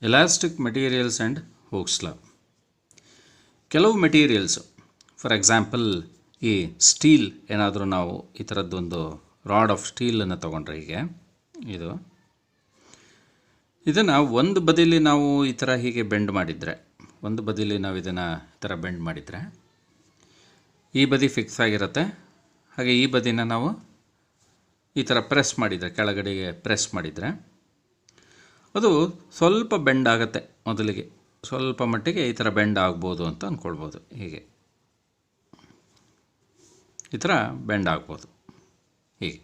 Elastic materials and hooks ಲಾ. ಕೆಲವು materials, for example ಈ steel ಏನಾದರೂ ನಾವು ಈ ಥರದ್ದೊಂದು ರಾಡ್ ಆಫ್ ಸ್ಟೀಲನ್ನು ತೊಗೊಂಡ್ರೆ, ಹೀಗೆ ಇದನ್ನು ಒಂದು ಬದಿಲಿ ನಾವು ಈ ಥರ ಹೀಗೆ ಬೆಂಡ್ ಮಾಡಿದರೆ, ಒಂದು ಬದಿಲಿ ನಾವು ಇದನ್ನು ಈ ಥರ ಬೆಂಡ್ ಮಾಡಿದರೆ ಈ ಬದಿ ಫಿಕ್ಸ್ ಆಗಿರುತ್ತೆ. ಹಾಗೆ ಈ ಬದಿನ ನಾವು ಈ ಥರ ಪ್ರೆಸ್ ಮಾಡಿದರೆ, ಕೆಳಗಡೆಗೆ ಪ್ರೆಸ್ ಮಾಡಿದರೆ ಅದು ಸ್ವಲ್ಪ ಬೆಂಡ್ ಆಗುತ್ತೆ. ಮೊದಲಿಗೆ ಸ್ವಲ್ಪ ಮಟ್ಟಿಗೆ ಈ ಥರ ಬೆಂಡ್ ಆಗ್ಬೋದು ಅಂತ ಅಂದ್ಕೊಳ್ಬೋದು. ಹೀಗೆ ಈ ಥರ ಬೆಂಡ್ ಆಗ್ಬೋದು ಹೀಗೆ.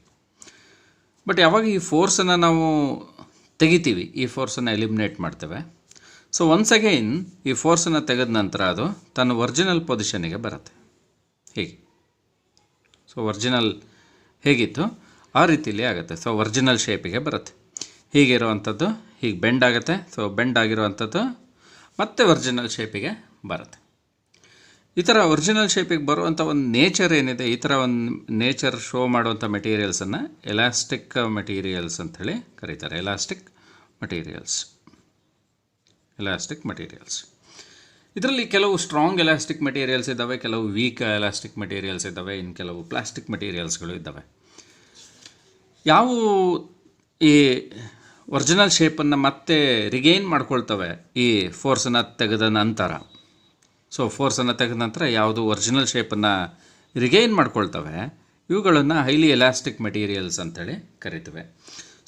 ಬಟ್ ಯಾವಾಗ ಈ ಫೋರ್ಸನ್ನು ನಾವು ತೆಗಿತೀವಿ, ಈ ಫೋರ್ಸನ್ನು ಎಲಿಮಿನೇಟ್ ಮಾಡ್ತೇವೆ. ಸೊ ಒನ್ಸ್ ಅಗೈನ್ ಈ ಫೋರ್ಸನ್ನು ತೆಗೆದ ನಂತರ ಅದು ತನ್ನ ಒರಿಜಿನಲ್ ಪೊಸಿಷನ್ನಿಗೆ ಬರುತ್ತೆ ಹೀಗೆ. ಸೊ ಒರಿಜಿನಲ್ ಹೇಗಿತ್ತು ಆ ರೀತಿಯಲ್ಲಿ ಆಗುತ್ತೆ. ಸೊ ಒರಿಜಿನಲ್ ಶೇಪಿಗೆ ಬರುತ್ತೆ. ಹೀಗಿರುವಂಥದ್ದು ಹೀಗೆ ಬೆಂಡ್ ಆಗುತ್ತೆ. ಸೊ ಬೆಂಡ್ ಆಗಿರುವಂಥದ್ದು ಮತ್ತೆ ಒರಿಜಿನಲ್ ಶೇಪಿಗೆ ಬರುತ್ತೆ. ಈ ಥರ ಒರಿಜಿನಲ್ ಶೇಪಿಗೆ ಬರುವಂಥ ಒಂದು ನೇಚರ್ ಏನಿದೆ, ಈ ಥರ ಒಂದು ನೇಚರ್ ಶೋ ಮಾಡುವಂಥ ಮೆಟೀರಿಯಲ್ಸನ್ನು ಎಲಾಸ್ಟಿಕ್ ಮೆಟೀರಿಯಲ್ಸ್ ಅಂಥೇಳಿ ಕರೀತಾರೆ. ಎಲಾಸ್ಟಿಕ್ ಮೆಟೀರಿಯಲ್ಸ್ ಇದರಲ್ಲಿ ಕೆಲವು ಸ್ಟ್ರಾಂಗ್ ಎಲಾಸ್ಟಿಕ್ ಮೆಟೀರಿಯಲ್ಸ್ ಇದ್ದಾವೆ, ಕೆಲವು ವೀಕ್ ಎಲಾಸ್ಟಿಕ್ ಮೆಟೀರಿಯಲ್ಸ್ ಇದ್ದಾವೆ, ಇನ್ನು ಕೆಲವು ಪ್ಲಾಸ್ಟಿಕ್ ಮೆಟೀರಿಯಲ್ಸ್ಗಳು ಇದ್ದಾವೆ. ಯಾವ ಈ ಒರಿಜಿನಲ್ ಶೇಪನ್ನು ಮತ್ತೆ ರಿಗೈನ್ ಮಾಡ್ಕೊಳ್ತವೆ ಈ ಫೋರ್ಸನ್ನು ತೆಗೆದ ನಂತರ. ಸೊ ಫೋರ್ಸನ್ನು ತೆಗೆದ ನಂತರ ಯಾವುದು ಒರಿಜಿನಲ್ ಶೇಪನ್ನು ರಿಗೈನ್ ಮಾಡ್ಕೊಳ್ತವೆ, ಇವುಗಳನ್ನು ಹೈಲಿ ಎಲಾಸ್ಟಿಕ್ ಮೆಟೀರಿಯಲ್ಸ್ ಅಂತೇಳಿ ಕರಿತೇವೆ.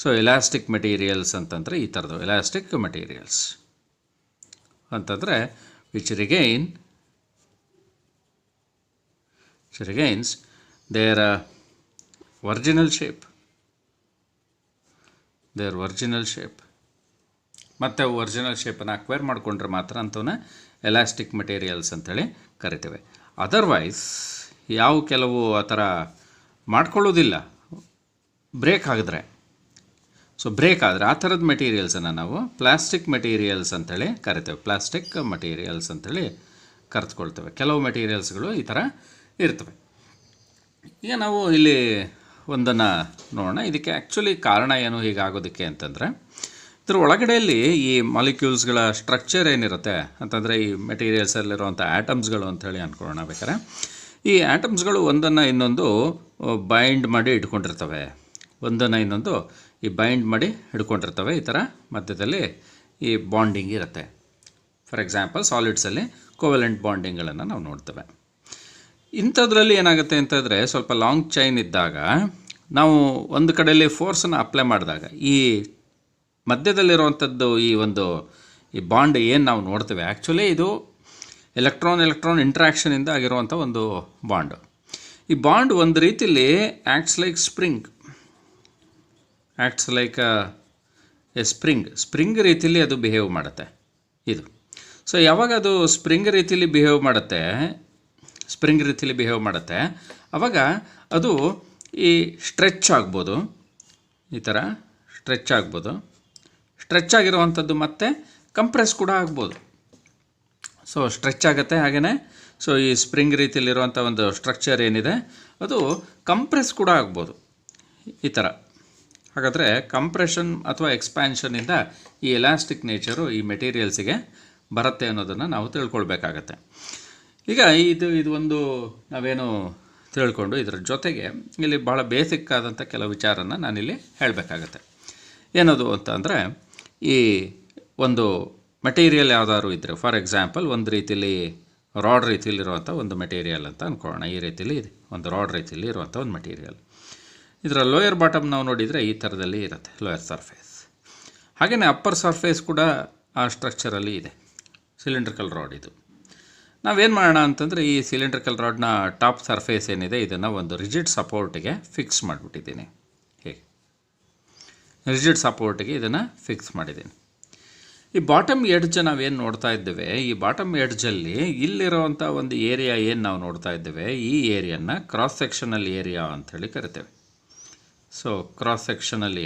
ಸೊ ಎಲಾಸ್ಟಿಕ್ ಮೆಟೀರಿಯಲ್ಸ್ ಅಂತಂದರೆ ಈ ಥರದ್ದು ಎಲಾಸ್ಟಿಕ್ ಮೆಟೀರಿಯಲ್ಸ್ ಅಂತಂದರೆ ವಿಚ್ ರಿಗೈನ್ಸ್ ದೇರ್ ಒರಿಜಿನಲ್ ಶೇಪ್. ಮತ್ತು ಒರಿಜಿನಲ್ ಶೇಪನ್ನು ಅಕ್ವೈರ್ ಮಾಡಿಕೊಂಡ್ರೆ ಮಾತ್ರ ಅಂಥವನ್ನ ಎಲಾಸ್ಟಿಕ್ ಮೆಟೀರಿಯಲ್ಸ್ ಅಂತೇಳಿ ಕರಿತೇವೆ. ಅದರ್ವೈಸ್ ಯಾವ ಕೆಲವು ಆ ಥರ ಮಾಡ್ಕೊಳ್ಳೋದಿಲ್ಲ, ಬ್ರೇಕ್ ಆಗಿದ್ರೆ, ಸೊ ಬ್ರೇಕ್ ಆದರೆ ಆ ಥರದ ಮೆಟೀರಿಯಲ್ಸನ್ನು ನಾವು ಪ್ಲಾಸ್ಟಿಕ್ ಮೆಟೀರಿಯಲ್ಸ್ ಅಂತೇಳಿ ಕರಿತೇವೆ. ಪ್ಲಾಸ್ಟಿಕ್ ಮೆಟೀರಿಯಲ್ಸ್ ಅಂತೇಳಿ ಕರೆದುಕೊಳ್ತೇವೆ. ಕೆಲವು ಮೆಟೀರಿಯಲ್ಸ್ಗಳು ಈ ಥರ ಇರ್ತವೆ. ಈಗ ನಾವು ಇಲ್ಲಿ ಒಂದನ್ನು ನೋಡೋಣ. ಇದಕ್ಕೆ ಆ್ಯಕ್ಚುಲಿ ಕಾರಣ ಏನು ಹೀಗಾಗೋದಕ್ಕೆ ಅಂತಂದರೆ, ಇದ್ರ ಒಳಗಡೆಯಲ್ಲಿ ಈ ಮಾಲಿಕ್ಯೂಲ್ಸ್ಗಳ ಸ್ಟ್ರಕ್ಚರ್ ಏನಿರುತ್ತೆ ಅಂತಂದರೆ, ಈ ಮೆಟೀರಿಯಲ್ಸಲ್ಲಿರುವಂಥ ಆ್ಯಟಮ್ಸ್ಗಳು ಅಂಥೇಳಿ ಅಂದ್ಕೊಳ್ಳೋಣ. ಬೇಕಾದ್ರೆ ಈ ಆ್ಯಟಮ್ಸ್ಗಳು ಒಂದನ್ನು ಇನ್ನೊಂದು ಬೈಂಡ್ ಮಾಡಿ ಇಟ್ಕೊಂಡಿರ್ತವೆ. ಈ ಥರ ಮಧ್ಯದಲ್ಲಿ ಈ ಬಾಂಡಿಂಗ್ ಇರುತ್ತೆ. ಫಾರ್ ಎಕ್ಸಾಂಪಲ್ ಸಾಲಿಡ್ಸಲ್ಲಿ ಕೋವೆಲೆಂಟ್ ಬಾಂಡಿಂಗ್ಗಳನ್ನು ನಾವು ನೋಡ್ತೇವೆ. ಇಂಥದ್ರಲ್ಲಿ ಏನಾಗುತ್ತೆ ಅಂತಂದರೆ, ಸ್ವಲ್ಪ ಲಾಂಗ್ ಚೈನ್ ಇದ್ದಾಗ ನಾವು ಒಂದು ಕಡೆಯಲ್ಲಿ ಫೋರ್ಸನ್ನು ಅಪ್ಲೈ ಮಾಡಿದಾಗ ಈ ಮಧ್ಯದಲ್ಲಿರುವಂಥದ್ದು ಈ ಬಾಂಡ್ ಏನು ನಾವು ನೋಡ್ತೇವೆ, ಆ್ಯಕ್ಚುಲಿ ಇದು ಎಲೆಕ್ಟ್ರಾನ್ ಇಂಟ್ರ್ಯಾಕ್ಷನಿಂದ ಆಗಿರುವಂಥ ಒಂದು ಬಾಂಡ್. ಈ ಬಾಂಡ್ ಒಂದು ರೀತಿಯಲ್ಲಿ ಆ್ಯಕ್ಟ್ಸ್ ಲೈಕ್ ಎ ಸ್ಪ್ರಿಂಗ್ ರೀತಿಯಲ್ಲಿ ಅದು ಬಿಹೇವ್ ಮಾಡುತ್ತೆ ಇದು. ಸೊ ಯಾವಾಗ ಅದು ಸ್ಪ್ರಿಂಗ್ ರೀತಿಯಲ್ಲಿ ಬಿಹೇವ್ ಮಾಡುತ್ತೆ ಆವಾಗ ಅದು ಈ ಸ್ಟ್ರೆಚ್ ಆಗ್ಬೋದು, ಈ ಥರ ಸ್ಟ್ರೆಚ್ ಆಗಿರುವಂಥದ್ದು ಮತ್ತು ಕಂಪ್ರೆಸ್ ಕೂಡ ಆಗ್ಬೋದು. ಸೊ ಸ್ಟ್ರೆಚ್ ಆಗುತ್ತೆ. ಹಾಗೆಯೇ ಸೊ ಈ ಸ್ಪ್ರಿಂಗ್ ರೀತಿಯಲ್ಲಿರುವಂಥ ಒಂದು ಸ್ಟ್ರಕ್ಚರ್ ಏನಿದೆ ಅದು ಕಂಪ್ರೆಸ್ ಕೂಡ ಆಗ್ಬೋದು ಈ ಥರ. ಹಾಗಾದರೆ ಕಂಪ್ರೆಷನ್ ಅಥವಾ ಎಕ್ಸ್ಪ್ಯಾನ್ಷನಿಂದ ಈ ಎಲಾಸ್ಟಿಕ್ ನೇಚರು ಈ ಮೆಟೀರಿಯಲ್ಸಿಗೆ ಬರುತ್ತೆ ಅನ್ನೋದನ್ನು ನಾವು ತಿಳ್ಕೊಳ್ಬೇಕಾಗತ್ತೆ. ಈಗ ಇದು ಒಂದು ನಾವೇನು ತಿಳ್ಕೊಂಡು ಇದರ ಜೊತೆಗೆ ಇಲ್ಲಿ ಭಾಳ ಬೇಸಿಕ್ ಆದಂಥ ಕೆಲವು ವಿಚಾರನ ನಾನಿಲ್ಲಿ ಹೇಳಬೇಕಾಗತ್ತೆ. ಏನದು ಅಂತ ಅಂದರೆ, ಈ ಒಂದು ಮೆಟೀರಿಯಲ್ ಯಾವುದಾದ್ರು ಇದ್ದರೆ, ಫಾರ್ ಎಕ್ಸಾಂಪಲ್ ಒಂದು ರೀತಿಯಲ್ಲಿ ರಾಡ್ ರೀತಿಯಲ್ಲಿರುವಂಥ ಒಂದು ಮೆಟೀರಿಯಲ್ ಅಂತ ಅಂದ್ಕೊಳ್ಳೋಣ. ಈ ರೀತಿಯಲ್ಲಿ ಇದೆ ಒಂದು ರಾಡ್ ರೀತಿಯಲ್ಲಿ ಇರುವಂಥ ಒಂದು ಮೆಟೀರಿಯಲ್. ಇದರ ಲೋಯರ್ ಬಾಟಮ್ ನಾವು ನೋಡಿದರೆ ಈ ಥರದಲ್ಲಿ ಇರುತ್ತೆ, ಲೋಯರ್ ಸರ್ಫೇಸ್. ಹಾಗೆಯೇ ಅಪ್ಪರ್ ಸರ್ಫೇಸ್ ಕೂಡ ಆ ಸ್ಟ್ರಕ್ಚರಲ್ಲಿ ಇದೆ. ಸಿಲಿಂಡ್ರಿಕಲ್ ರಾಡ್ ಇದು. ನಾವೇನು ಮಾಡೋಣ ಅಂತಂದರೆ, ಈ ಸಿಲಿಂಡ್ರಿಕಲ್ ರಾಡ್ನ ಟಾಪ್ ಸರ್ಫೇಸ್ ಏನಿದೆ ಇದನ್ನು ಒಂದು ರಿಜಿಡ್ ಸಪೋರ್ಟಿಗೆ ಫಿಕ್ಸ್ ಮಾಡಿಬಿಟ್ಟಿದ್ದೀನಿ. ರಿಜಿಡ್ ಸಪೋರ್ಟಿಗೆ ಇದನ್ನು ಫಿಕ್ಸ್ ಮಾಡಿದ್ದೀನಿ. ಈ ಬಾಟಮ್ ಎಡ್ಜ್ ನಾವೇನು ನೋಡ್ತಾ ಇದ್ದೇವೆ, ಈ ಬಾಟಮ್ ಎಡ್ಜಲ್ಲಿ ಇಲ್ಲಿರೋವಂಥ ಒಂದು ಏರಿಯಾ ಏನು ನಾವು ನೋಡ್ತಾ ಇದ್ದೇವೆ, ಈ ಏರಿಯಾನ ಕ್ರಾಸ್ ಸೆಕ್ಷನಲ್ ಏರಿಯಾ ಅಂಥೇಳಿ ಕರಿತೇವೆ. So cross sectional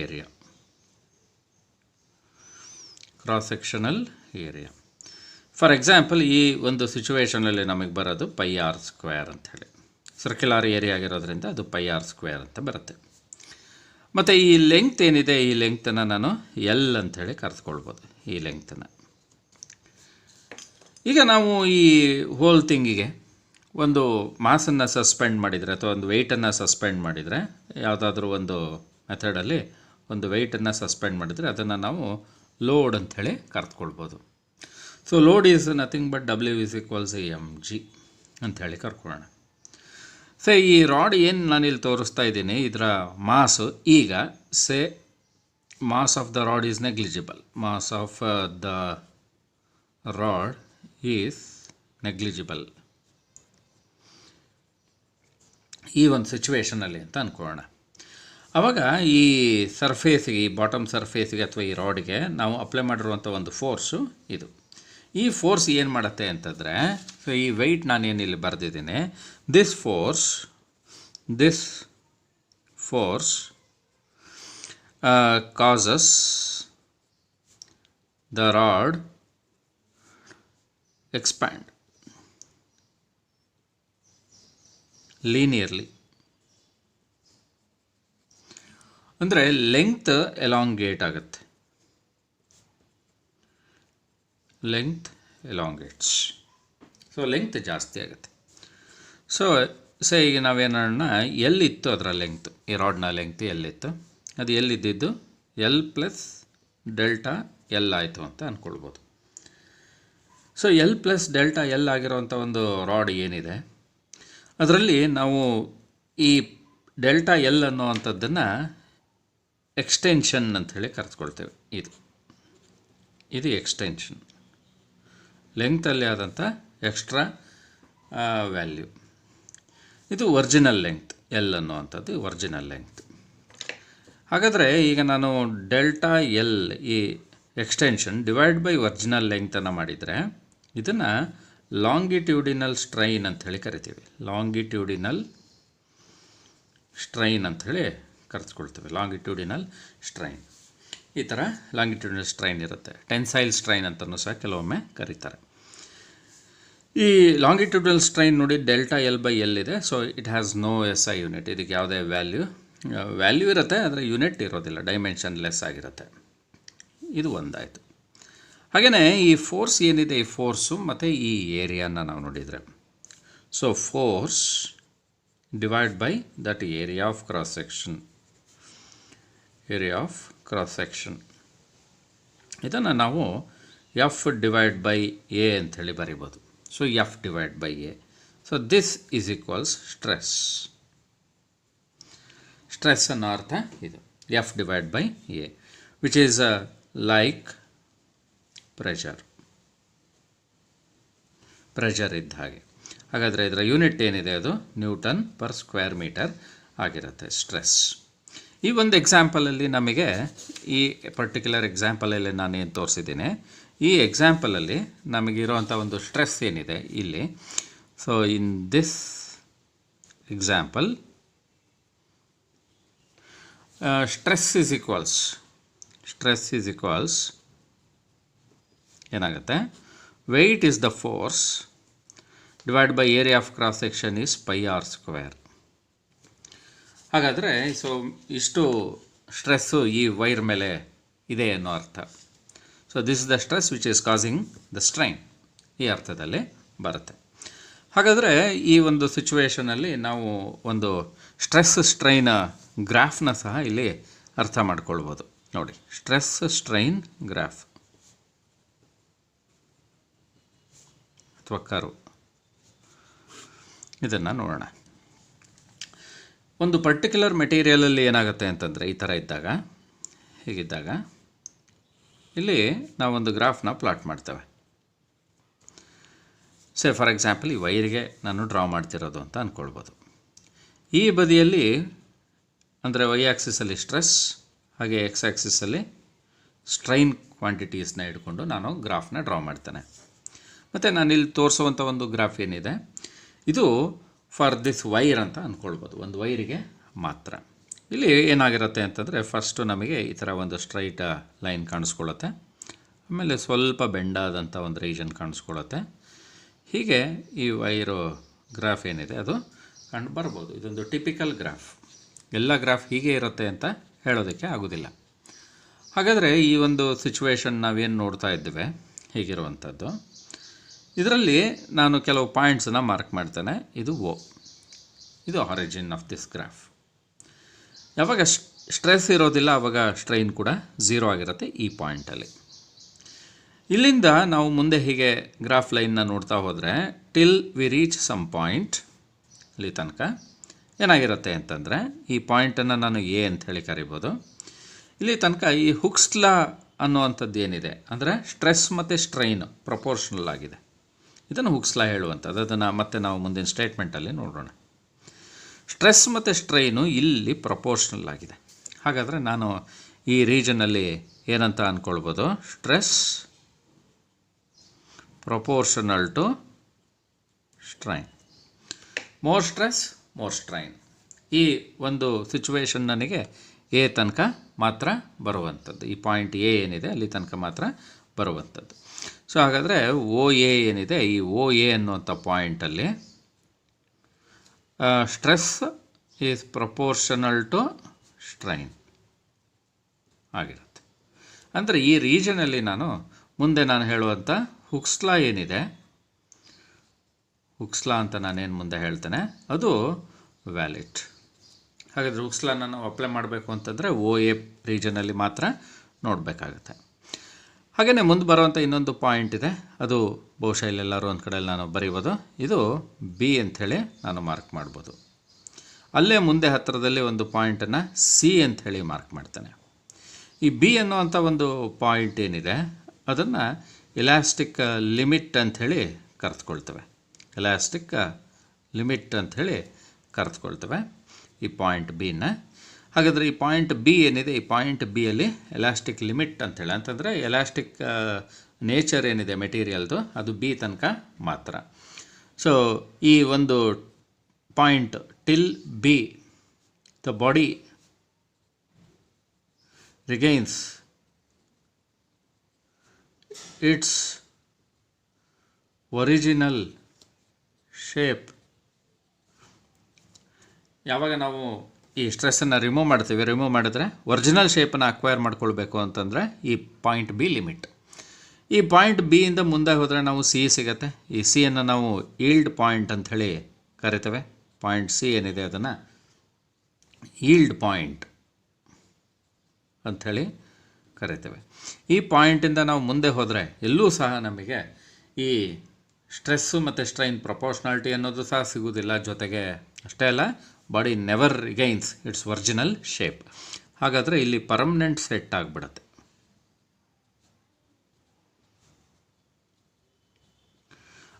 area for example ಈ ಒಂದು ಸಿಚುವೇಷನಲ್ಲಿ ನಮಗೆ ಬರೋದು πr² ಅಂಥೇಳಿ. ಸರ್ಕ್ಯುಲರ್ ಏರಿಯಾ ಆಗಿರೋದ್ರಿಂದ ಅದು πr² ಅಂತ ಬರುತ್ತೆ. ಮತ್ತು ಈ ಲೆಂಗ್ತ್ ಏನಿದೆ, ಈ ಲೆಂಗ್ತನ್ನು ನಾನು ಎಲ್ ಅಂಥೇಳಿ ಕರೆದುಕೊಳ್ಬೋದು, ಈ ಲೆಂಗ್ತನ್ನು. ಈಗ ನಾವು ಈ ಹೋಲ್ ಥಿಂಗಿಗೆ ಒಂದು ಮಾಸನ್ನು ಸಸ್ಪೆಂಡ್ ಮಾಡಿದರೆ ಅಥವಾ ಒಂದು ವೆಯ್ಟನ್ನು ಸಸ್ಪೆಂಡ್ ಮಾಡಿದರೆ, ಯಾವುದಾದ್ರೂ ಒಂದು ಮೆಥಡಲ್ಲಿ ಒಂದು ವೆಯ್ಟನ್ನು ಸಸ್ಪೆಂಡ್ ಮಾಡಿದರೆ ಅದನ್ನು ನಾವು ಲೋಡ್ ಅಂಥೇಳಿ ಕರೆದುಕೊಳ್ಬೋದು. So load is nothing but W=mg ಅಂಥೇಳಿ ಕರ್ಕೊಳ್ಳೋಣ. ಸೊ ಈ ರಾಡ್ ಏನು ನಾನಿಲ್ಲಿ ತೋರಿಸ್ತಾ ಇದ್ದೀನಿ, ಇದರ ಮಾಸು ಈಗ say mass of the rod is negligible. Mass of the rod is negligible ಈ ಒಂದು ಸಿಚುವೇಷನಲ್ಲಿ ಅಂತ ಅಂದ್ಕೊಳ್ಳೋಣ. ಆವಾಗ ಈ ಸರ್ಫೇಸಿಗೆ, ಈ ಬಾಟಮ್ ಸರ್ಫೇಸಿಗೆ ಅಥವಾ ಈ ರಾಡಿಗೆ ನಾವು ಅಪ್ಲೈ ಮಾಡಿರುವಂಥ ಒಂದು ಫೋರ್ಸು ಇದು. ಈ ಫೋರ್ಸ್ ಏನು ಮಾಡುತ್ತೆ ಅಂತಂದರೆ, ಸೊ ಈ ವೆಯ್ಟ್ ನಾನೇನಿಲ್ಲಿ ಬರೆದಿದ್ದೀನಿ, this force causes the rod expand linearly. ಅಂದರೆ ಲೆಂಗ್ತ್ ಎಲಾಂಗೇಟ್ ಆಗುತ್ತೆ, ಲೆಂಗ್ತ್ ಎಲಾಂಗೇಟ್ಸ್. ಸೊ ಲೆಂಗ್ತ್ ಜಾಸ್ತಿ ಆಗುತ್ತೆ. ಸೊ ಈಗ ನಾವೇನೋಣ, ಎಲ್ಲಿತ್ತು ಅದರ ಲೆಂಗ್ತ್, ಈ ರಾಡ್ನ ಲೆಂಗ್ತ್ ಎಲ್ಲಿತ್ತು, ಅದು ಎಲ್ಲಿದ್ದಿದ್ದು L + Δl ಆಯಿತು ಅಂತ ಅಂದ್ಕೊಳ್ಬೋದು. ಸೊ L + Δl ಆಗಿರೋವಂಥ ಒಂದು ರಾಡ್ ಏನಿದೆ, ಅದರಲ್ಲಿ ನಾವು ಈ Δl ಅನ್ನೋವಂಥದ್ದನ್ನು ಎಕ್ಸ್ಟೆನ್ಷನ್ ಅಂಥೇಳಿ ಕರೆದುಕೊಳ್ತೇವೆ. ಇದು ಎಕ್ಸ್ಟೆನ್ಷನ್, ಲೆಂಗ್ತಲ್ಲಿ ಆದಂಥ ಎಕ್ಸ್ಟ್ರಾ ವ್ಯಾಲ್ಯೂ. ಇದು ಒರಿಜಿನಲ್ ಲೆಂಗ್ತ್, ಎಲ್ ಅನ್ನುವಂಥದ್ದು ಒರಿಜಿನಲ್ ಲೆಂಗ್ತ್. ಹಾಗಾದರೆ ಈಗ ನಾನು Δl ಈ ಎಕ್ಸ್ಟೆನ್ಷನ್ ಡಿವೈಡ್ ಬೈ ಒರಿಜಿನಲ್ ಲೆಂಗ್ತನ್ನು ಮಾಡಿದರೆ ಇದನ್ನು ಲಾಂಗಿಟ್ಯೂಡಿನಲ್ ಸ್ಟ್ರೈನ್ ಅಂಥೇಳಿ ಕರಿತೀವಿ. ಲಾಂಗಿಟ್ಯೂಡಿನಲ್ ಸ್ಟ್ರೈನ್ ಅಂಥೇಳಿ ಕರೆದುಕೊಳ್ತೇವೆ. ಲಾಂಗಿಟ್ಯೂಡಿನಲ್ ಸ್ಟ್ರೈನ್, ಈ ಥರ ಲಾಂಗಿಟ್ಯೂಡಿನಲ್ ಸ್ಟ್ರೈನ್ ಇರುತ್ತೆ. ಟೆನ್ಸೈಲ್ ಸ್ಟ್ರೈನ್ ಅಂತಲೂ ಸಹ ಕೆಲವೊಮ್ಮೆ ಕರೀತಾರೆ. ಈ ಲಾಂಗಿಟ್ಯೂಡಿನಲ್ ಸ್ಟ್ರೈನ್ ನೋಡಿ Δl/L ಇದೆ. So it has no SI unit. ಇದಕ್ಕೆ ಯಾವುದೇ ವ್ಯಾಲ್ಯೂ ಇರುತ್ತೆ, ಆದರೆ ಯೂನಿಟ್ ಇರೋದಿಲ್ಲ, ಡೈಮೆನ್ಷನ್ಲೆಸ್ ಆಗಿರುತ್ತೆ. ಇದು ಒಂದಾಯಿತು. ಹಾಗೆಯೇ ಈ ಫೋರ್ಸ್ ಏನಿದೆ, ಈ ಫೋರ್ಸು ಮತ್ತು ಈ ಏರಿಯಾನ ನಾವು ನೋಡಿದರೆ, so force divide by that area of cross section, ಇದನ್ನು ನಾವು F/A ಅಂಥೇಳಿ ಬರಿಬೋದು. So F/A. So this is equals stress ಅನ್ನೋ ಅರ್ಥ ಇದು, F/A, which is like pressure ಇದ್ದ ಹಾಗೆ. ಹಾಗಾದರೆ ಇದರ ಯೂನಿಟ್ ಏನಿದೆ ಅದು N/m² ಆಗಿರುತ್ತೆ ಸ್ಟ್ರೆಸ್. ಈ ಒಂದು ಎಕ್ಸಾಂಪಲಲ್ಲಿ ನಮಗೆ, ಈ ಪರ್ಟಿಕ್ಯುಲರ್ ಎಕ್ಸಾಂಪಲಲ್ಲಿ ನಾನೇನು ತೋರಿಸಿದ್ದೀನಿ, ಈ ಎಕ್ಸಾಂಪಲಲ್ಲಿ ನಮಗಿರುವಂಥ ಒಂದು ಸ್ಟ್ರೆಸ್ ಏನಿದೆ ಇಲ್ಲಿ, so in this example stress is equals ಏನಾಗುತ್ತೆ, weight is the force divide by area of cross section is πr². ಹಾಗಾದರೆ ಸೊ ಇಷ್ಟು ಸ್ಟ್ರೆಸ್ಸು ಈ ವೈರ್ ಮೇಲೆ ಇದೆ ಅನ್ನೋ ಅರ್ಥ. So this is the stress which is causing the strain, ಈ ಅರ್ಥದಲ್ಲಿ ಬರುತ್ತೆ. ಹಾಗಾದರೆ ಈ ಒಂದು ಸಿಚುವೇಷನಲ್ಲಿ ನಾವು ಒಂದು ಸ್ಟ್ರೈನ್ ಗ್ರಾಫ್ನ ಸಹ ಇಲ್ಲಿ ಅರ್ಥ ಮಾಡ್ಕೊಳ್ಬೋದು. ನೋಡಿ, ಸ್ಟ್ರೈನ್ ಗ್ರಾಫ್ ಅಥವಾ ಕರ್ವ್, ಇದನ್ನು ನೋಡೋಣ. ಒಂದು ಪರ್ಟಿಕ್ಯುಲರ್ ಮೆಟೀರಿಯಲಲ್ಲಿ ಏನಾಗುತ್ತೆ ಅಂತಂದರೆ, ಈ ಥರ ಇದ್ದಾಗ, ಹೀಗಿದ್ದಾಗ ಇಲ್ಲಿ ನಾವೊಂದು ಗ್ರಾಫ್ನ ಪ್ಲಾಟ್ ಮಾಡ್ತೇವೆ. ಫಾರ್ ಎಕ್ಸಾಂಪಲ್ ಈ ವೈರಿಗೆ ನಾನು ಡ್ರಾ ಮಾಡ್ತಿರೋದು ಅಂತ ಅಂದ್ಕೊಳ್ಬೋದು. ಈ ಬದಿಯಲ್ಲಿ ಅಂದರೆ ವೈ ಆ್ಯಕ್ಸಿಸಲ್ಲಿ ಸ್ಟ್ರೆಸ್, ಹಾಗೆ ಎಕ್ಸ್ ಆ್ಯಕ್ಸಿಸಲ್ಲಿ ಸ್ಟ್ರೈನ್ ಕ್ವಾಂಟಿಟೀಸ್ನ ಇಟ್ಕೊಂಡು ನಾನು ಗ್ರಾಫ್ನ ಡ್ರಾ ಮಾಡ್ತೇನೆ. ಮತ್ತು ನಾನಿಲ್ಲಿ ತೋರಿಸುವಂಥ ಒಂದು ಗ್ರಾಫ್ ಏನಿದೆ, ಇದು ಫಾರ್ ದಿಸ್ ವೈರ್ ಅಂತ ಅಂದ್ಕೊಳ್ಬೋದು, ಒಂದು ವೈರಿಗೆ ಮಾತ್ರ. ಇಲ್ಲಿ ಏನಾಗಿರುತ್ತೆ ಅಂತಂದರೆ, ಫಸ್ಟು ನಮಗೆ ಈ ಥರ ಒಂದು ಸ್ಟ್ರೈಟ್ ಲೈನ್ ಕಾಣಿಸ್ಕೊಳ್ಳುತ್ತೆ, ಆಮೇಲೆ ಸ್ವಲ್ಪ ಬೆಂಡಾದಂಥ ಒಂದು ರೀಜನ್ ಕಾಣಿಸ್ಕೊಳ್ಳುತ್ತೆ. ಹೀಗೆ ಈ ವೈರು ಗ್ರಾಫ್ ಏನಿದೆ ಅದು ಕಂಡು ಬರ್ಬೋದು. ಇದೊಂದು ಟಿಪಿಕಲ್ ಗ್ರಾಫ್. ಎಲ್ಲ ಗ್ರಾಫ್ ಹೀಗೆ ಇರುತ್ತೆ ಅಂತ ಹೇಳೋದಕ್ಕೆ ಆಗೋದಿಲ್ಲ. ಹಾಗಾದರೆ ಈ ಒಂದು ಸಿಚುವೇಶನ್ ನಾವೇನು ನೋಡ್ತಾ ಇದ್ದೇವೆ ಹೀಗಿರುವಂಥದ್ದು, ಇದರಲ್ಲಿ ನಾನು ಕೆಲವು ಪಾಯಿಂಟ್ಸನ್ನು ಮಾರ್ಕ್ ಮಾಡ್ತೇನೆ. ಇದು ಓ, ಇದು ಆರಿಜಿನ್ ಆಫ್ ದಿಸ್ ಗ್ರಾಫ್. ಯಾವಾಗ ಸ್ಟ್ರೆಸ್ ಇರೋದಿಲ್ಲ ಆವಾಗ ಸ್ಟ್ರೈನ್ ಕೂಡ 0 ಆಗಿರುತ್ತೆ ಈ ಪಾಯಿಂಟಲ್ಲಿ. ಇಲ್ಲಿಂದ ನಾವು ಮುಂದೆ ಹೀಗೆ ಗ್ರಾಫ್ ಲೈನ್ನ ನೋಡ್ತಾ ಹೋದರೆ till we reach some point, ಇಲ್ಲಿ ತನಕ ಏನಾಗಿರುತ್ತೆ ಅಂತಂದರೆ ಈ ಪಾಯಿಂಟನ್ನು ನಾನು ಎ ಅಂತ ಹೇಳಿ ಕರಿಬೋದು. ಇಲ್ಲಿ ತನಕ ಈ ಹುಕ್ಸ್ ಲಾ ಅನ್ನುವಂಥದ್ದು ಏನಿದೆ ಅಂದರೆ ಸ್ಟ್ರೆಸ್ ಮತ್ತು ಸ್ಟ್ರೈನ್ ಪ್ರಪೋರ್ಷನಲ್ ಆಗಿದೆ. ಇದನ್ನು ಹುಕ್ಸ್ ಲಾ ಹೇಳುವಂಥದ್ದು. ಅದನ್ನು ಮತ್ತೆ ನಾವು ಮುಂದಿನ ಸ್ಟೇಟ್ಮೆಂಟಲ್ಲಿ ನೋಡೋಣ. ಸ್ಟ್ರೆಸ್ ಮತ್ತು ಸ್ಟ್ರೈನು ಇಲ್ಲಿ ಪ್ರಪೋರ್ಷನಲ್ ಆಗಿದೆ. ಹಾಗಾದರೆ ನಾನು ಈ ರೀಜನಲ್ಲಿ ಏನಂತ ಅಂದ್ಕೊಳ್ಬೋದು, stress proportional to strain, more stress more strain. ಈ ಒಂದು ಸಿಚುವೇಶನ್ ನನಗೆ ಎ ತನಕ ಮಾತ್ರ ಬರುವಂಥದ್ದು. ಈ ಪಾಯಿಂಟ್ ಎ ಏನಿದೆ ಅಲ್ಲಿ ತನಕ ಮಾತ್ರ ಬರುವಂಥದ್ದು. ಸೊ ಹಾಗಾದರೆ ಓ ಎ ಏನಿದೆ, ಈ ಓ ಎ ಅನ್ನುವಂಥ ಪಾಯಿಂಟಲ್ಲಿ stress is proportional to strain ಆಗಿರುತ್ತೆ. ಅಂದರೆ ಈ ರೀಜನಲ್ಲಿ ಮುಂದೆ ನಾನು ಹೇಳುವಂಥ ಹುಕ್ಸ್ ಲಾ ಏನಿದೆ, ಹುಕ್ಸ್ ಲಾ ಅಂತ ನಾನೇನು ಮುಂದೆ ಹೇಳ್ತೇನೆ ಅದು ವ್ಯಾಲಿಡ್. ಹಾಗಾದರೆ ಹುಕ್ಸ್ ಲಾನ ನಾವು ಅಪ್ಲೈ ಮಾಡಬೇಕು ಅಂತಂದರೆ ಓ ಎ ರೀಜನಲ್ಲಿ ಮಾತ್ರ ನೋಡಬೇಕಾಗುತ್ತೆ. ಹಾಗೆಯೇ ಮುಂದೆ ಬರುವಂಥ ಇನ್ನೊಂದು ಪಾಯಿಂಟ್ ಇದೆ, ಅದು ಬಹುಶಃ ಇಲ್ಲೆಲ್ಲರೂ ಒಂದು ಕಡೆಯಲ್ಲಿ ನಾನು ಬರೀಬೋದು. ಇದು ಬಿ ಅಂಥೇಳಿ ನಾನು ಮಾರ್ಕ್ ಮಾಡ್ಬೋದು. ಅಲ್ಲೇ ಮುಂದೆ ಹತ್ತಿರದಲ್ಲಿ ಒಂದು ಪಾಯಿಂಟನ್ನು ಸಿ ಅಂಥೇಳಿ ಮಾರ್ಕ್ ಮಾಡ್ತೇನೆ. ಈ ಬಿ ಅನ್ನುವಂಥ ಒಂದು ಪಾಯಿಂಟ್ ಏನಿದೆ ಅದನ್ನು ಎಲಾಸ್ಟಿಕ್ ಲಿಮಿಟ್ ಅಂಥೇಳಿ ಕರೆದುಕೊಳ್ತೇವೆ. ಎಲಾಸ್ಟಿಕ್ ಲಿಮಿಟ್ ಅಂಥೇಳಿ ಕರೆದುಕೊಳ್ತೇವೆ ಈ ಪಾಯಿಂಟ್ ಬಿನ. ಹಾಗಾದರೆ ಈ ಪಾಯಿಂಟ್ ಬಿ ಏನಿದೆ, ಈ ಪಾಯಿಂಟ್ ಬಿಯಲ್ಲಿ ಎಲಾಸ್ಟಿಕ್ ಲಿಮಿಟ್ ಅಂಥೇಳಿ, ಅಂತಂದರೆ ಎಲಾಸ್ಟಿಕ್ ನೇಚರ್ ಏನಿದೆ ಮೆಟೀರಿಯಲ್ದು ಅದು ಬಿ ತನಕ ಮಾತ್ರ. ಸೊ ಈ ಒಂದು point till B the body regains its original shape. ಯಾವಾಗ ನಾವು ಈ ಸ್ಟ್ರೆಸ್ಸನ್ನು ರಿಮೂವ್ ಮಾಡ್ತೀವಿ, ರಿಮೂವ್ ಮಾಡಿದ್ರೆ ಒರಿಜಿನಲ್ ಶೇಪನ್ನು ಅಕ್ವೈರ್ ಮಾಡ್ಕೊಳ್ಬೇಕು ಅಂತಂದರೆ ಈ ಪಾಯಿಂಟ್ ಬಿ ಲಿಮಿಟ್. ಈ ಪಾಯಿಂಟ್ ಬಿಯಿಂದ ಮುಂದೆ ಹೋದರೆ ನಾವು ಸಿ ಸಿಗುತ್ತೆ. ಈ ಸಿಯನ್ನು ನಾವು ಈಲ್ಡ್ ಪಾಯಿಂಟ್ ಅಂಥೇಳಿ ಕರಿತೇವೆ. ಪಾಯಿಂಟ್ ಸಿ ಏನಿದೆ ಅದನ್ನು ಈಲ್ಡ್ ಪಾಯಿಂಟ್ ಅಂಥೇಳಿ ಕರಿತೇವೆ. ಈ ಪಾಯಿಂಟಿಂದ ನಾವು ಮುಂದೆ ಹೋದರೆ ಎಲ್ಲೂ ಸಹ ನಮಗೆ ಈ ಸ್ಟ್ರೆಸ್ಸು ಮತ್ತು ಸ್ಟ್ರೈನ್ ಪ್ರಪೋರ್ಷನಾಲಿಟಿ ಅನ್ನೋದು ಸಹ ಸಿಗುವುದಿಲ್ಲ. ಜೊತೆಗೆ ಅಷ್ಟೇ ಅಲ್ಲ, body never regains its original shape. ಹಾಗಾದರೆ ಇಲ್ಲಿ ಪರ್ಮನೆಂಟ್ ಸೆಟ್ ಆಗಿಬಿಡುತ್ತೆ.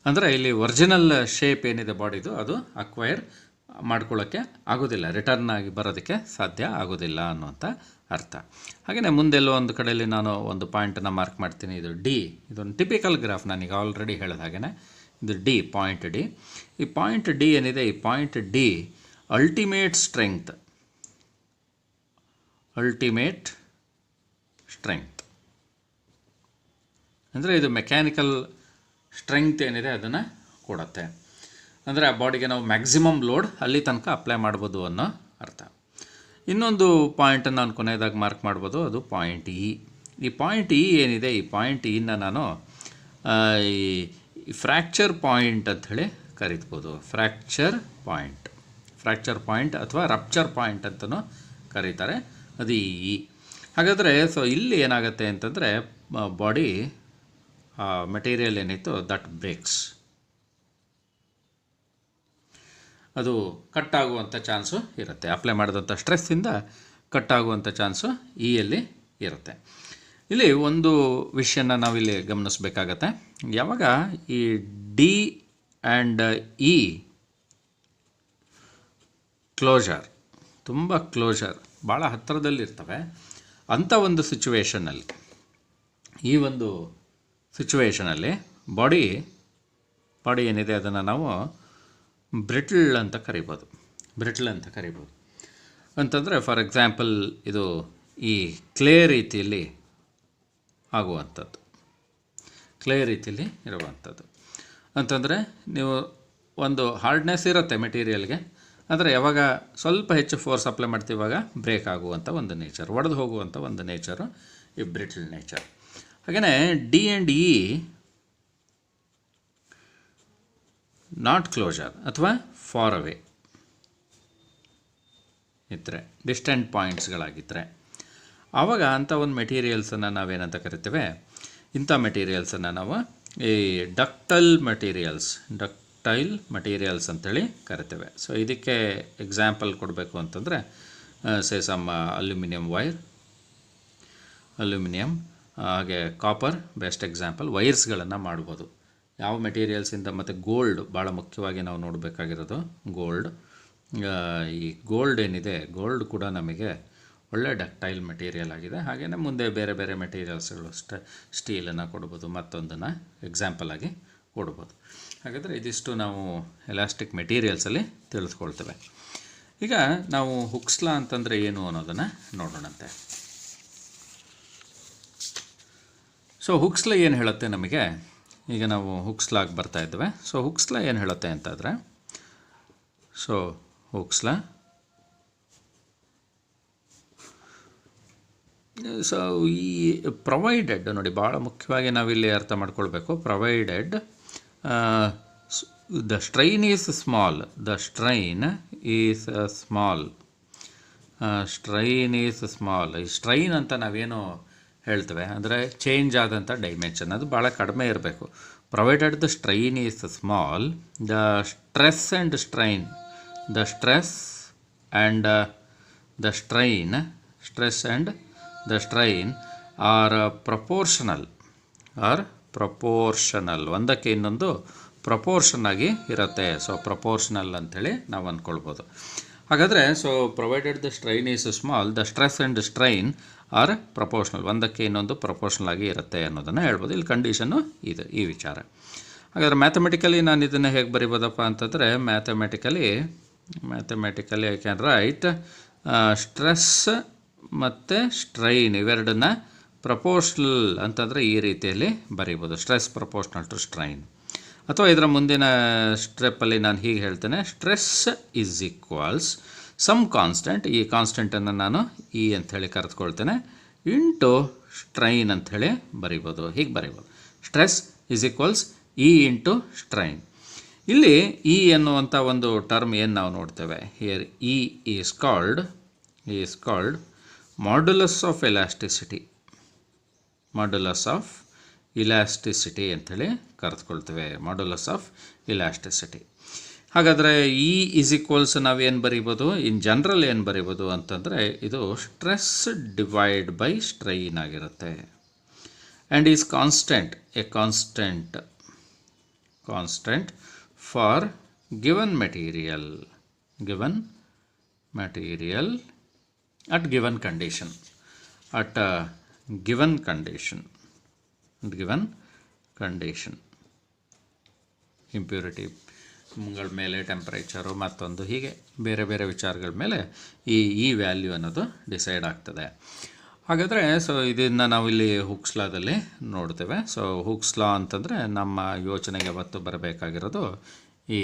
ಅಂದರೆ ಇಲ್ಲಿ ಒರಿಜಿನಲ್ ಶೇಪ್ ಏನಿದೆ ಬಾಡಿದು ಅದು ಅಕ್ವೈರ್ ಮಾಡ್ಕೊಳ್ಳೋಕ್ಕೆ ಆಗೋದಿಲ್ಲ, ರಿಟರ್ನ್ ಆಗಿ ಬರೋದಕ್ಕೆ ಸಾಧ್ಯ ಆಗೋದಿಲ್ಲ ಅನ್ನುವಂಥ ಅರ್ಥ. ಹಾಗೆಯೇ ಮುಂದೆಲ್ಲೋ ಒಂದು ಕಡೆಯಲ್ಲಿ ನಾನು ಒಂದು ಪಾಯಿಂಟನ್ನು ಮಾರ್ಕ್ ಮಾಡ್ತೀನಿ. ಇದು ಡಿ, ಇದೊಂದು ಟಿಪಿಕಲ್ ಗ್ರಾಫ್, ನಾನೀಗ ಆಲ್ರೆಡಿ ಹೇಳಿದ ಹಾಗೆಯೇ ಇದು ಡಿ, ಪಾಯಿಂಟ್ ಡಿ. ಈ ಪಾಯಿಂಟ್ ಡಿ ಏನಿದೆ, ಈ point D ultimate strength, ultimate strength ಅಂದರೆ ಇದು ಮೆಕ್ಯಾನಿಕಲ್ ಸ್ಟ್ರೆಂಗ್ತ್ ಏನಿದೆ ಅದನ್ನು ಕೊಡುತ್ತೆ. ಅಂದರೆ ಆ ಬಾಡಿಗೆ ನಾವು ಮ್ಯಾಕ್ಸಿಮಮ್ ಲೋಡ್ ಅಲ್ಲಿ ತನಕ ಅಪ್ಲೈ ಮಾಡ್ಬೋದು ಅನ್ನೋ ಅರ್ಥ. ಇನ್ನೊಂದು ಪಾಯಿಂಟನ್ನು ನಾನು ಕೊನೆಯದಾಗಿ ಮಾರ್ಕ್ ಮಾಡ್ಬೋದು, ಅದು ಪಾಯಿಂಟ್ ಇ. ಈ ಪಾಯಿಂಟ್ ಇ ಏನಿದೆ, ಈ ಪಾಯಿಂಟ್ ಇನ ನಾನು ಈ ಫ್ರ್ಯಾಕ್ಚರ್ ಪಾಯಿಂಟ್ ಅಂಥೇಳಿ ಕರಿಬೋದು. ಫ್ರ್ಯಾಕ್ಚರ್ ಪಾಯಿಂಟ್ ಅಥವಾ ರಪ್ಚರ್ ಪಾಯಿಂಟ್ ಅಂತಲೂ ಕರೀತಾರೆ, ಅದು ಇ. ಹಾಗಾದರೆ ಸೊ ಇಲ್ಲಿ ಏನಾಗುತ್ತೆ ಅಂತಂದರೆ ಬಾಡಿ ಮೆಟೀರಿಯಲ್ ಏನಿತ್ತು ದಟ್ ಬ್ರೇಕ್ಸ್, ಅದು ಕಟ್ ಆಗುವಂಥ ಚಾನ್ಸು ಇರುತ್ತೆ. ಅಪ್ಲೈ ಮಾಡಿದಂಥ ಸ್ಟ್ರೆಸ್ಸಿಂದ ಕಟ್ ಆಗುವಂಥ ಚಾನ್ಸು ಇಯಲ್ಲಿ ಇರುತ್ತೆ. ಇಲ್ಲಿ ಒಂದು ವಿಷಯನ ನಾವಿಲ್ಲಿ ಗಮನಿಸಬೇಕಾಗತ್ತೆ. ಯಾವಾಗ ಈ ಡಿ ಆ್ಯಂಡ್ ಇ ಕ್ಲೋಜರ್, ತುಂಬ ಕ್ಲೋಜರ್, ಭಾಳ ಹತ್ತಿರದಲ್ಲಿರ್ತವೆ, ಅಂಥ ಒಂದು ಸಿಚುವೇಷನಲ್ಲಿ, ಈ ಒಂದು ಸಿಚುವೇಷನಲ್ಲಿ ಬಾಡಿ ಏನಿದೆ ಅದನ್ನು ನಾವು ಬ್ರಿಟಲ್ ಅಂತ ಕರಿಬೋದು. ಅಂತಂದರೆ ಫಾರ್ ಎಕ್ಸಾಂಪಲ್ ಇದು ಈ ಕ್ಲೇ ರೀತಿಯಲ್ಲಿ ಆಗುವಂಥದ್ದು, ಕ್ಲೇ ರೀತಿಯಲ್ಲಿ ಇರುವಂಥದ್ದು. ಅಂತಂದರೆ ನೀವು ಒಂದು ಹಾರ್ಡ್ನೆಸ್ ಇರುತ್ತೆ ಮೆಟೀರಿಯಲ್ಗೆ, ಅಂದರೆ ಯಾವಾಗ ಸ್ವಲ್ಪ ಹೆಚ್ಚು ಫೋರ್ಸ್ ಅಪ್ಲೈ ಮಾಡ್ತೀವಾಗ ಬ್ರೇಕ್ ಆಗುವಂಥ ಒಂದು ನೇಚರ್, ಒಡೆದು ಹೋಗುವಂಥ ಒಂದು ನೇಚರು ಈ ಬ್ರಿಟಲ್ ನೇಚರ್. ಹಾಗೆಯೇ D and E not closure ಅಥವಾ ಫಾರ್ ಅವೇ ಇದ್ದರೆ, ಡಿಸ್ಟೆಂಟ್ ಪಾಯಿಂಟ್ಸ್ಗಳಾಗಿದ್ದರೆ, ಆವಾಗ ಅಂಥ ಒಂದು ಮೆಟೀರಿಯಲ್ಸನ್ನು ನಾವೇನಂತ ಕರಿತೇವೆ, ಇಂಥ ಮೆಟೀರಿಯಲ್ಸನ್ನು ನಾವು ಈ ಡಕ್ಟೈಲ್ ಮಟೀರಿಯಲ್ಸ್ ಅಂತೇಳಿ ಕರಿತೇವೆ. ಸೊ ಇದಕ್ಕೆ ಎಕ್ಸಾಂಪಲ್ ಕೊಡಬೇಕು ಅಂತಂದರೆ ಸೇ ಸಮ್ ಅಲ್ಯೂಮಿನಿಯಂ ಹಾಗೆ ಕಾಪರ್ ಬೆಸ್ಟ್ ಎಕ್ಸಾಂಪಲ್. ವೈರ್ಸ್ಗಳನ್ನು ಮಾಡ್ಬೋದು ಯಾವ ಮೆಟೀರಿಯಲ್ಸಿಂದ, ಮತ್ತು ಗೋಲ್ಡ್ ಭಾಳ ಮುಖ್ಯವಾಗಿ ನಾವು ನೋಡಬೇಕಾಗಿರೋದು ಗೋಲ್ಡ್. ಈ ಗೋಲ್ಡ್ ಏನಿದೆ, ಗೋಲ್ಡ್ ಕೂಡ ನಮಗೆ ಒಳ್ಳೆ ಡಕ್ಟೈಲ್ ಮೆಟೀರಿಯಲ್ ಆಗಿದೆ. ಹಾಗೆಯೇ ಮುಂದೆ ಬೇರೆ ಬೇರೆ ಮೆಟೀರಿಯಲ್ಸ್ಗಳು ಸ್ಟೀಲನ್ನು ಕೊಡ್ಬೋದು, ಮತ್ತೊಂದನ್ನು ಎಕ್ಸಾಂಪಲ್ ಆಗಿ ಕೊಡ್ಬೋದು. ಹಾಗಾದರೆ ಇದಿಷ್ಟು ನಾವು ಎಲಾಸ್ಟಿಕ್ ಮೆಟೀರಿಯಲ್ಸಲ್ಲಿ ತಿಳಿಸ್ಕೊಳ್ತೇವೆ. ಈಗ ನಾವು ಹುಕ್ಸ್ ಲಾ ಅಂತಂದರೆ ಏನು ಅನ್ನೋದನ್ನು ನೋಡೋಣಂತೆ. ಸೊ ಹುಕ್ಸ್ ಲಾ ಏನು ಹೇಳುತ್ತೆ ನಮಗೆ, ಈಗ ನಾವು ಹುಕ್ಸ್ ಲಾಗೆ ಬರ್ತಾ ಇದ್ದೇವೆ. ಸೊ ಹುಕ್ಸ್ ಲಾ ಏನು ಹೇಳುತ್ತೆ ಅಂತಂದರೆ, ಸೊ ಹುಕ್ಸ್ ಲಾ ಸೊ ಈ ಪ್ರೊವೈಡೆಡ್ ನೋಡಿ, ಭಾಳ ಮುಖ್ಯವಾಗಿ ನಾವಿಲ್ಲಿ ಅರ್ಥ ಮಾಡ್ಕೊಳ್ಬೇಕು. Provided the strain is small, ಈ ಸ್ಟ್ರೈನ್ ಅಂತ ನಾವೇನು ಹೇಳ್ತೇವೆ ಅಂದರೆ ಚೇಂಜ್ ಆದಂಥ ಡೈಮೆನ್ಷನ್ ಅದು ಭಾಳ ಕಡಿಮೆ ಇರಬೇಕು. Provided the strain is small, the stress and the strain are proportional, ಒಂದಕ್ಕೆ ಇನ್ನೊಂದು ಪ್ರಪೋರ್ಷನ್ ಆಗಿ ಇರುತ್ತೆ. ಸೊ ಪ್ರಪೋರ್ಷನಲ್ ಅಂಥೇಳಿ ನಾವು ಅಂದ್ಕೊಳ್ಬೋದು. ಹಾಗಾದರೆ so provided the strain is small, the stress and strain are proportional, ಒಂದಕ್ಕೆ ಇನ್ನೊಂದು ಪ್ರಪೋರ್ಷನಲ್ ಆಗಿ ಇರುತ್ತೆ ಅನ್ನೋದನ್ನು ಹೇಳ್ಬೋದು. ಇಲ್ಲಿ ಕಂಡೀಷನ್ನು ಇದು ಈ ವಿಚಾರ. ಹಾಗಾದರೆ ಮ್ಯಾಥಮೆಟಿಕಲಿ ನಾನು ಇದನ್ನು ಹೇಗೆ ಬರಿಬೋದಪ್ಪ ಅಂತಂದರೆ, mathematically I can write stress ಮತ್ತು ಸ್ಟ್ರೈನ್ ಇವೆರಡನ್ನ ಪ್ರಪೋರ್ಷನಲ್ ಅಂತಂದರೆ ಈ ರೀತಿಯಲ್ಲಿ ಬರೀಬೋದು, ಸ್ಟ್ರೆಸ್ ಪ್ರಪೋರ್ಷನಲ್ ಟು ಸ್ಟ್ರೈನ್. ಅಥವಾ ಇದರ ಮುಂದಿನ ಸ್ಟೆಪ್ಪಲ್ಲಿ ನಾನು ಹೀಗೆ ಹೇಳ್ತೇನೆ, stress is equals some constant, ಈ ಕಾನ್ಸ್ಟೆಂಟನ್ನು ನಾನು ಇ ಅಂಥೇಳಿ ಕರೆದುಕೊಳ್ತೇನೆ, ಇಂಟು ಸ್ಟ್ರೈನ್ ಅಂಥೇಳಿ ಬರಿಬೋದು. ಹೀಗೆ ಬರಿಬೋದು, stress is equals E into strain. ಇಲ್ಲಿ ಇ ಎನ್ನುವಂಥ ಒಂದು ಟರ್ಮ್ ಏನು ನಾವು ನೋಡ್ತೇವೆ here, E is called modulus of elasticity ಅಂಥೇಳಿ ಕರೆದುಕೊಳ್ತೇವೆ, ಮಾಡ್ಯುಲಸ್ ಆಫ್ ಇಲಾಸ್ಟಿಸಿಟಿ. ಹಾಗಾದರೆ ಇ ಈಸ್ ಈಕ್ವಲ್ಸ್ ನಾವೇನು ಬರೀಬೋದು, ಇನ್ ಜನರಲ್ ಏನು ಬರೀಬೋದು ಅಂತಂದರೆ, ಇದು ಸ್ಟ್ರೆಸ್ ಡಿವೈಡ್ ಬೈ ಸ್ಟ್ರೈನ್ ಆಗಿರುತ್ತೆ. And is constant for given material at given condition ಇಂಪ್ಯೂರಿಟಿಗಳ ಮೇಲೆ, ಟೆಂಪರೇಚರು, ಮತ್ತೊಂದು ಹೀಗೆ ಬೇರೆ ಬೇರೆ ವಿಚಾರಗಳ ಮೇಲೆ ಈ ವ್ಯಾಲ್ಯೂ ಅನ್ನೋದು ಡಿಸೈಡ್ ಆಗ್ತದೆ. ಹಾಗಾದರೆ ಸೊ ಇದನ್ನು ನಾವಿಲ್ಲಿ ಹುಕ್ಸ್ ಲಾದಲ್ಲಿ ನೋಡ್ತೇವೆ. ಸೊ ಹುಕ್ಸ್ ಲಾ ಅಂತಂದರೆ ನಮ್ಮ ಯೋಚನೆಗೆ ಅವತ್ತು ಬರಬೇಕಾಗಿರೋದು ಈ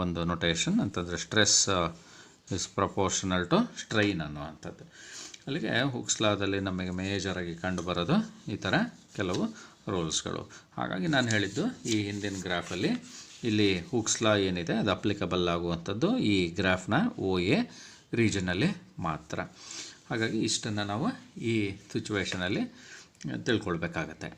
ಒಂದು ನೊಟೇಷನ್ ಅಂತಂದರೆ stress is proportional to strain ಅನ್ನುವಂಥದ್ದು. ಅಲ್ಲಿಗೆ ಹುಕ್ಸ್ ಲಾದಲ್ಲಿ ನಮಗೆ ಮೇಜರಾಗಿ ಕಂಡು ಬರೋದು ಈ ಥರ ಕೆಲವು ರೂಲ್ಸ್ಗಳು. ಹಾಗಾಗಿ ನಾನು ಹೇಳಿದ್ದು ಈ ಹಿಂದಿನ ಗ್ರಾಫಲ್ಲಿ ಇಲ್ಲಿ ಹುಕ್ಸ್ ಲಾ ಏನಿದೆ ಅದು ಅಪ್ಲಿಕಬಲ್ ಆಗುವಂಥದ್ದು ಈ ಗ್ರಾಫ್ನ OA ರೀಜನಲ್ಲಿ ಮಾತ್ರ. ಹಾಗಾಗಿ ಇಷ್ಟನ್ನು ನಾವು ಈ ಸಿಚುವೇಷನಲ್ಲಿ ತಿಳ್ಕೊಳ್ಬೇಕಾಗತ್ತೆ.